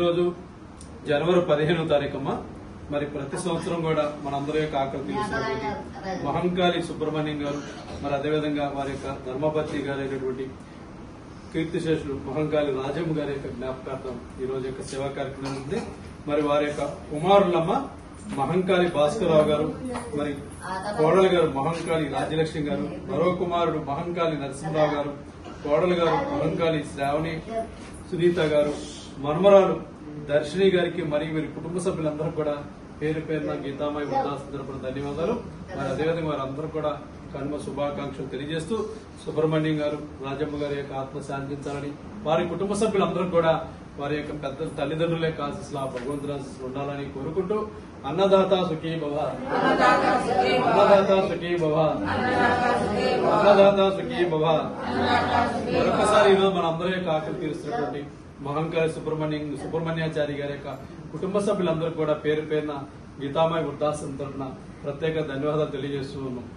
రోజు జనవరి 15వ తారీఖుమ్మ మరి ప్రతి సంవత్సరం కూడా మనందరి యొక్క ఆకలి తీర్చినటువంటి మహంకాళి సుబ్రహ్మణ్యం గారు మరి అదేవిధంగా వారి యొక్క ధర్మపతి గారైనటువంటి కీర్తిశేషులు మహంకాళి రాజమ్మ గారి యొక్క జ్ఞాపకార్థం ఈ రోజు యొక్క సేవా కార్యక్రమం ఉంది. మరి వారి యొక్క కుమారులమ్మ మహంకాళి భాస్కరరావు గారు, మరి కోడలు గారు మహంకాళి రాజ్యలక్ష్మి గారు, మరో కుమారుడు మహంకాళి నరసింహరావు గారు, కోడలు గారు మహంకాళి శ్రావణి సునీత గారు, మన్మరాలు దర్శిని గారికి మరియు వీరి కుటుంబ సభ్యులందరూ కూడా పేరు పేరున గీతామయ వృద్ధాశ్రమం తరపున ధన్యవాదాలు. మరి అదేవిధంగా వారందరూ కూడా కనుమ శుభాకాంక్షలు తెలియజేస్తూ సుబ్రహ్మణ్యం గారు రాజమ్మ గారి యొక్క ఆత్మ శాంతించాలని, వారి కుటుంబ సభ్యులందరూ కూడా వారి యొక్క పెద్ద తల్లిదండ్రుల యొక్క ఆశీస్సులు ఆ భగవంతుల ఆశీస్సులు ఉండాలని కోరుకుంటూ అన్నదాత సుఖీ భవ, అన్నదాత సుఖీ భవ, అన్నదాత సుఖీ భవ. మరొకసారి ఈరోజు మన అందరి యొక్క ఆకలి తీరుస్తున్నటువంటి మహంకాళి సుబ్రహ్మణ్యాచారి గారి యొక్క కుటుంబ సభ్యులందరూ కూడా పేరు పేరున గీతామయ వృద్ధాశ్రమం తరఫున ప్రత్యేక ధన్యవాదాలు తెలియజేస్తూ ఉన్నాం.